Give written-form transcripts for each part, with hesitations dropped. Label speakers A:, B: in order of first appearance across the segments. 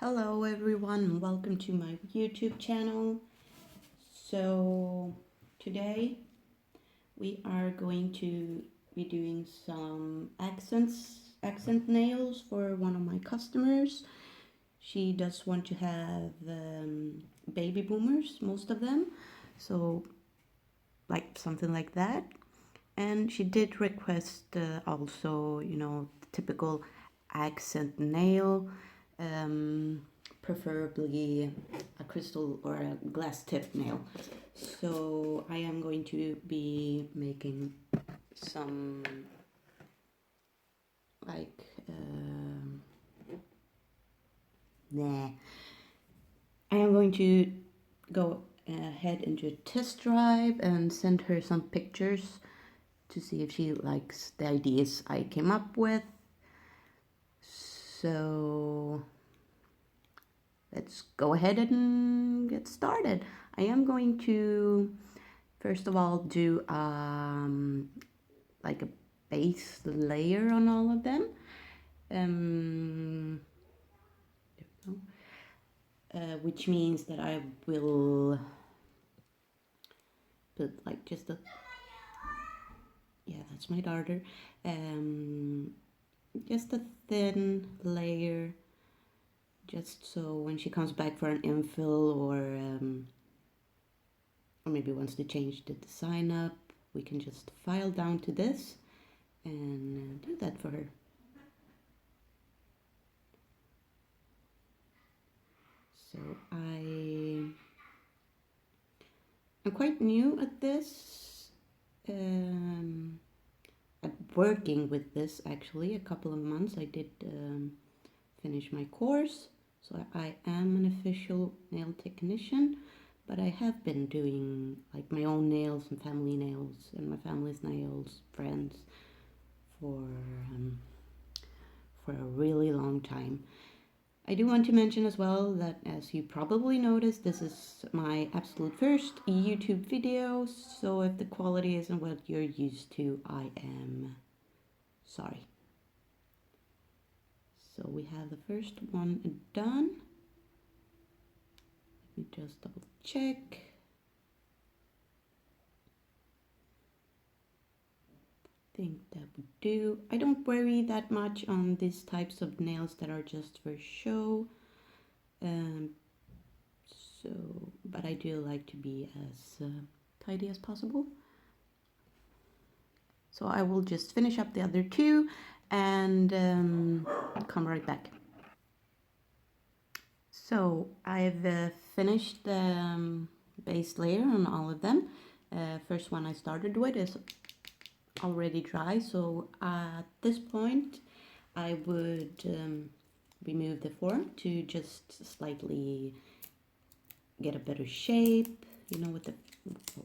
A: Hello everyone, welcome to my YouTube channel. So today we are going to be doing some accent nails for one of my customers. She does want to have baby boomers, most of them, so like something like that. And she did request also, the typical accent nail, preferably a crystal or a glass tip nail. So I am going to be making some I am going to go ahead and do a test drive and send her some pictures to see if she likes the ideas I came up with. So let's go ahead and get started. I am going to first of all do like a base layer on all of them. Which means that I will put like just a, yeah, that's my daughter, just a thin layer, just so when she comes back for an infill or maybe wants to change the design up, we can just file down to this and do that for her. So I'm quite new at this. I'm working with this actually a couple of months. I did finish my course, so I am an official nail technician, but I have been doing like my own nails and family nails and my family's nails, friends, for a really long time. I do want to mention as well that, as you probably noticed, this is my absolute first YouTube video, so if the quality isn't what you're used to, I am sorry. So we have the first one done. Let me just double check. I think that would do. I don't worry that much on these types of nails that are just for show. But I do like to be as tidy as possible. So I will just finish up the other two and come right back. So I've finished the base layer on all of them. First one I started with is already dry, so at this point I would remove the form to just slightly get a better shape, with the,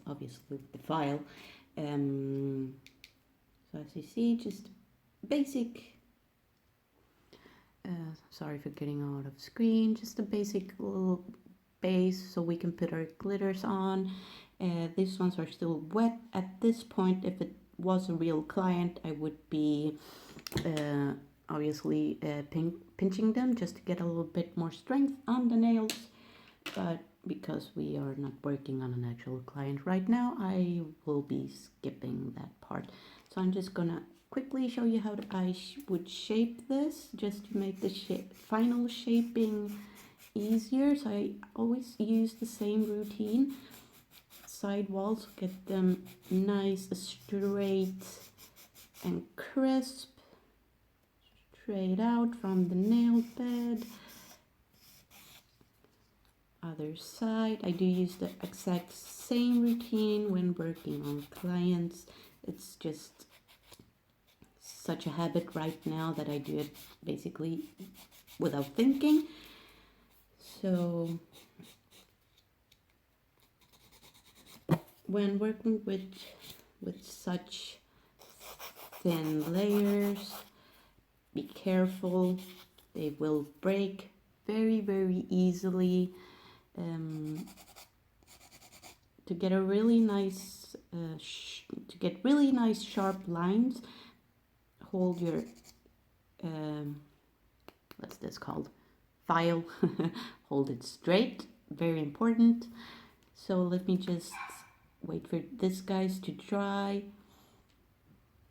A: obviously with the file. So as you see, just basic, sorry for getting out of screen, just a basic little base so we can put our glitters on. These ones are still wet at this point. If it was a real client, I would be obviously pinching them just to get a little bit more strength on the nails, but because we are not working on an actual client right now, I will be skipping that part. So I'm just gonna quickly show you how I would shape this, just to make the final shaping easier. So I always use the same routine. Side walls, get them nice, straight and crisp, straight out from the nail bed. Other side, I do use the exact same routine when working on clients. It's just such a habit right now that I do it basically without thinking. So when working with such thin layers, be careful, they will break very easily. To get a really nice really nice sharp lines, hold your what's this called, file. Hold it straight, very important. So let me just wait for this guys to dry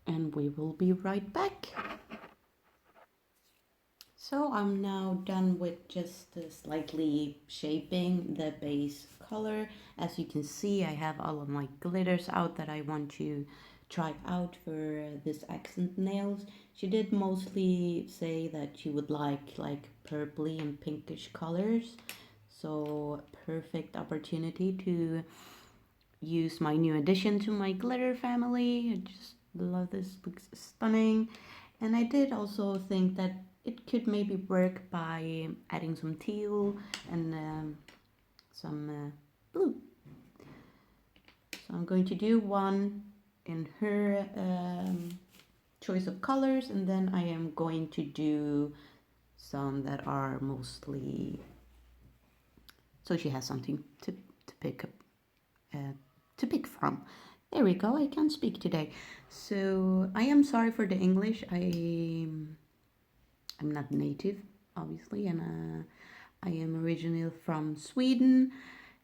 A: and we will be right back. So I'm now done with just slightly shaping the base color. As you can see, I have all of my glitters out that I want to try out for this accent nails. She did mostly say that she would like purpley and pinkish colors. So perfect opportunity to use my new addition to my glitter family. I just love this, looks stunning. And I did also think that it could maybe work by adding some teal and some blue. So I'm going to do one in her choice of colors, and then I am going to do some that are mostly, so she has something to pick up, to pick from. There we go, I can't speak today. So I am sorry for the English. I'm not native, obviously, and I am originally from Sweden,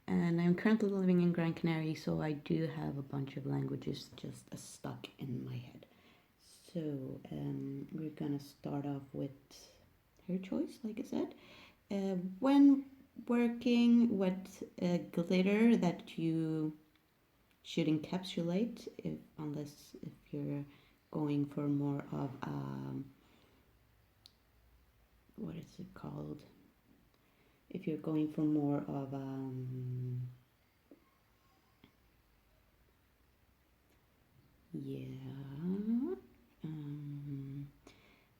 A: and I'm currently living in Gran Canaria, so I do have a bunch of languages just stuck in my head. So we're gonna start off with her choice, like I said. When working with glitter that you should encapsulate, unless if you're going for more of what is it called? If you're going for more of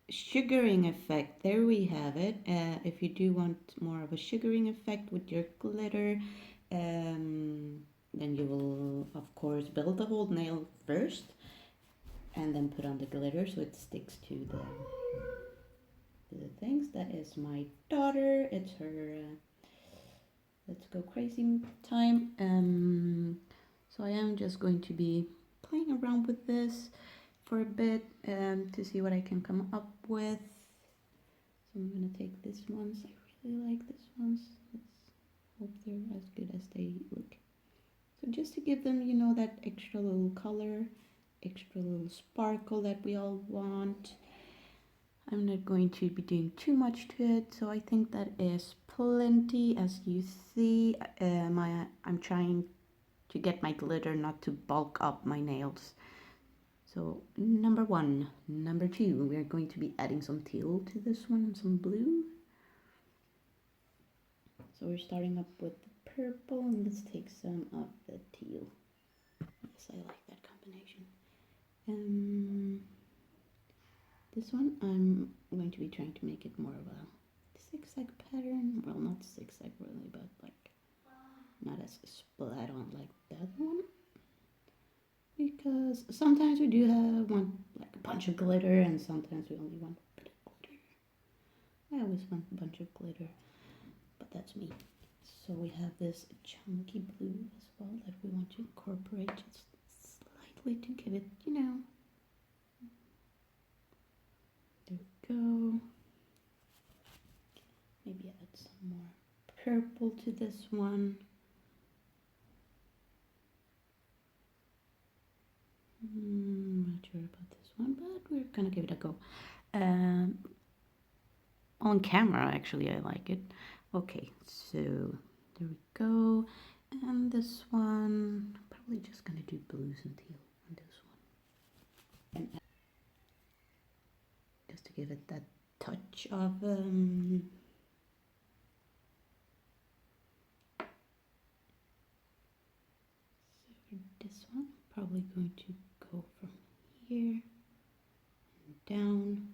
A: sugaring effect. There we have it. If you do want more of a sugaring effect with your glitter, then you will of course build the whole nail first and then put on the glitter so it sticks to the things. That is my daughter. It's her let's go crazy time. So I am just going to be playing around with this for a bit to see what I can come up with. So I'm gonna take this ones. I really like this ones. Let's hope they're as good as they look. So just to give them, you know, that extra little color, extra little sparkle that we all want. I'm not going to be doing too much to it, so I think that is plenty. As you see, I'm trying to get my glitter not to bulk up my nails. So number one. Number two, we're going to be adding some teal to this one and some blue. So we're starting up with the purple, and let's take some of the teal. Yes, I like that combination. This one, I'm going to be trying to make it more of a zigzag pattern. Well, not zigzag really, but like not as splat on like that one. Because sometimes we do want like a bunch of glitter, and sometimes we only want a bit of glitter. I always want a bunch of glitter, but that's me. So we have this chunky blue as well that we want to incorporate just slightly to give it, you know. There we go. Maybe add some more purple to this one. Not sure about this one, but we're gonna give it a go. On camera, actually, I like it. Okay, so there we go. And this one, probably just gonna do blues and teal on this one. And just to give it that touch of so this one, probably going to go from here and down.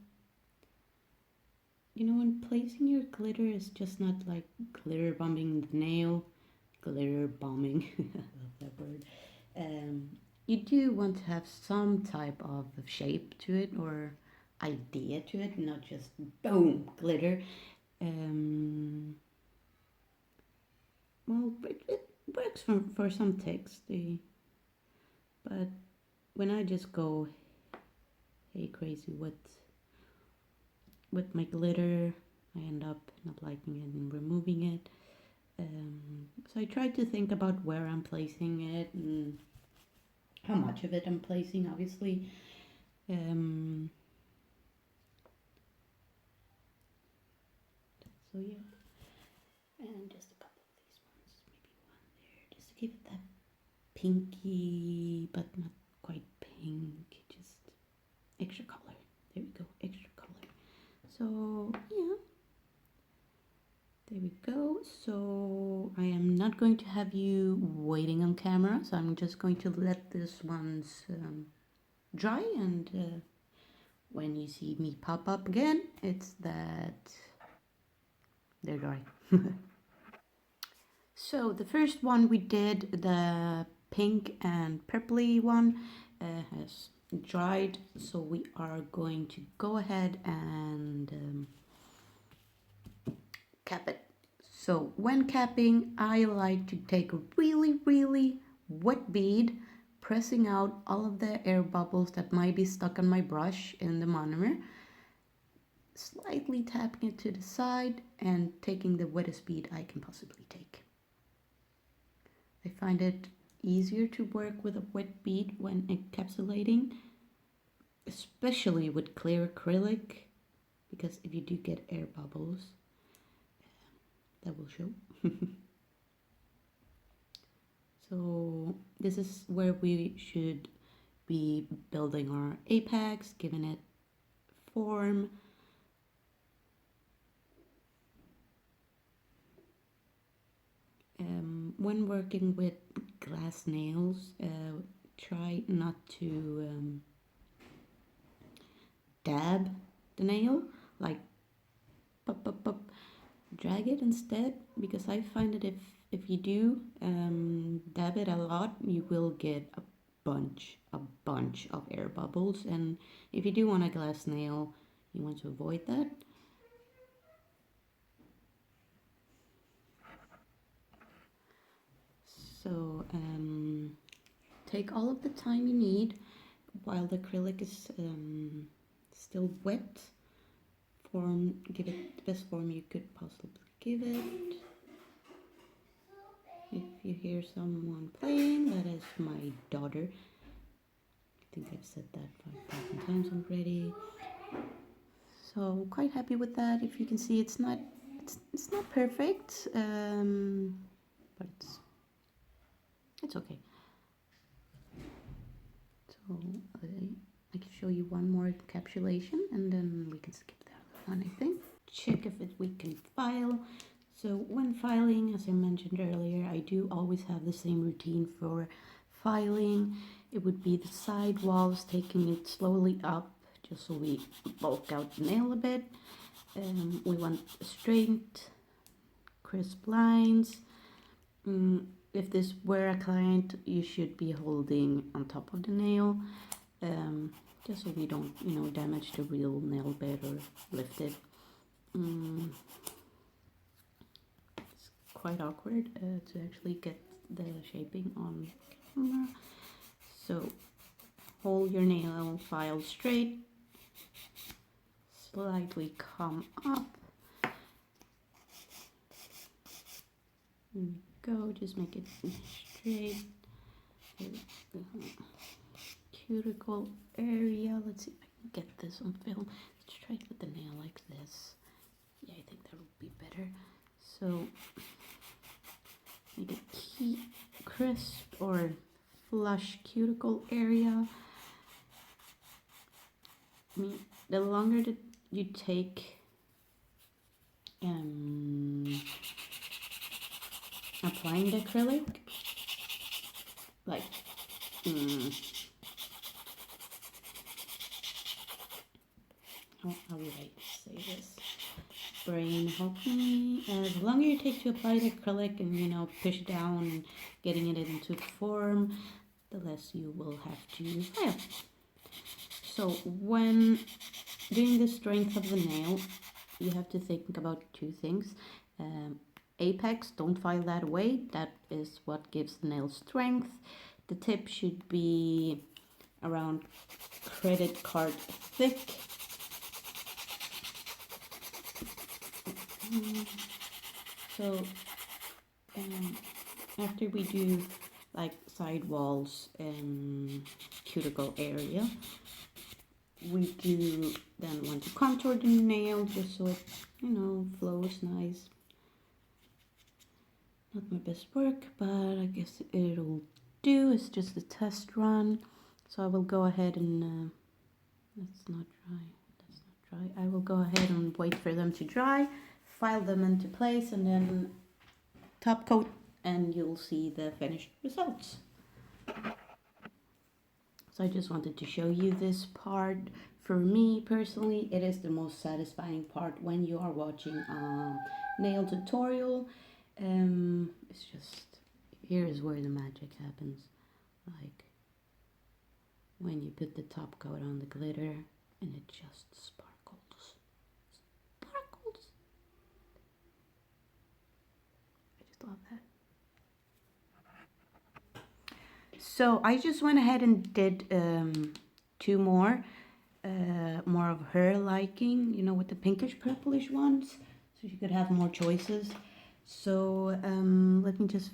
A: You know, when placing your glitter is just not like glitter bombing the nail, glitter bombing, I love that word. You do want to have some type of shape to it or idea to it, not just boom, glitter. Well, it works for some text, but when I just go hey crazy with my glitter, I end up not liking it and removing it. So I try to think about where I'm placing it and how much of it I'm placing, obviously. So yeah, and just a couple of these ones, maybe one there, just to give it that pinky, but not quite pink, just extra color. There we go, extra color. So yeah, there we go. So I am not going to have you waiting on camera, so I'm just going to let this one's dry, and when you see me pop up again, it's that they're dry. So the first one we did, the pink and purpley one, has dried, so we are going to go ahead and cap it. So when capping, I like to take a really wet bead, pressing out all of the air bubbles that might be stuck on my brush in the monomer, slightly tapping it to the side and taking the wettest bead I can possibly take. I find it easier to work with a wet bead when encapsulating, especially with clear acrylic, because if you do get air bubbles, that will show. So this is where we should be building our apex, giving it form. When working with glass nails, try not to dab the nail, like pop, pop, pop. Drag it instead, because I find that if you do dab it a lot, you will get a bunch of air bubbles, and if you do want a glass nail, you want to avoid that. So take all of the time you need while the acrylic is still wet. Give it the best form you could possibly give it. If you hear someone playing, that is my daughter. I think I've said that 5,000 times already. So I'm quite happy with that. If you can see, it's not perfect, but it's okay. So I can show you one more encapsulation, and then we can skip that one, I think. Check if we can file. So when filing, as I mentioned earlier, I do always have the same routine for filing. It would be the side walls, taking it slowly up, just so we bulk out the nail a bit. We want straight, crisp lines. If this were a client, you should be holding on top of the nail, just so we don't, damage the real nail bed or lift it. It's quite awkward to actually get the shaping on camera. So hold your nail file straight, slightly come up. There we go, just make it straight. Cuticle area, let's see if I can get this on film. Let's try it with the nail like this. Yeah, I think that would be better. So make it crisp or flush cuticle area. I mean, the longer that you take applying the acrylic, like how would I say this? Brain, help me. The longer you take to apply the acrylic and push down and getting it into form, the less you will have to file. So when doing the strength of the nail, you have to think about two things. Apex, don't file that away. That is what gives the nail strength. The tip should be around credit card thick. So after we do like side walls and cuticle area, we do then want to contour the nail just so it, you know, flows nice. Not my best work, but I guess it'll do. It's just a test run. So I will go ahead and, that's not dry. I will go ahead and wait for them to dry, file them into place, and then top coat, and you'll see the finished results. So I just wanted to show you this part. For me personally, it is the most satisfying part when you are watching a nail tutorial. It's just, here is where the magic happens. Like when you put the top coat on the glitter and it just sparkles. Sparkles. I just love that. So I just went ahead and did two more of her liking, you know, with the pinkish purplish ones, so you could have more choices. So let me just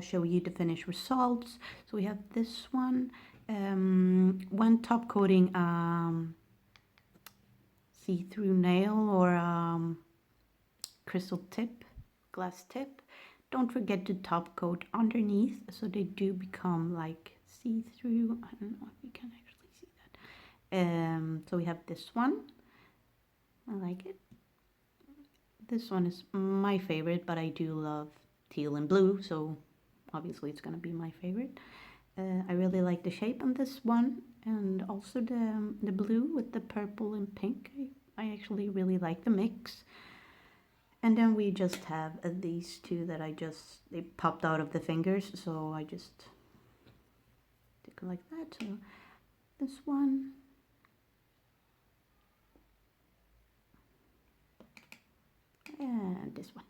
A: show you the finished results. So we have this one, one top coating see-through nail or crystal tip, glass tip. Don't forget to top coat underneath so they do become like see-through. I don't know if you can actually see that. So we have this one. I like it. This one is my favorite, but I do love teal and blue, so obviously it's gonna be my favorite. I really like the shape on this one, and also the blue with the purple and pink. I actually really like the mix. And then we just have these two that they popped out of the fingers, so I just took it like that. So this one. And this one.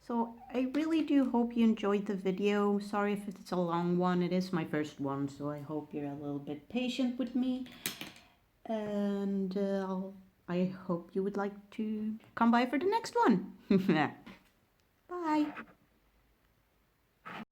A: So I really do hope you enjoyed the video. Sorry if it's a long one. It is my first one, so I hope you're a little bit patient with me. And I hope you would like to come by for the next one. Bye.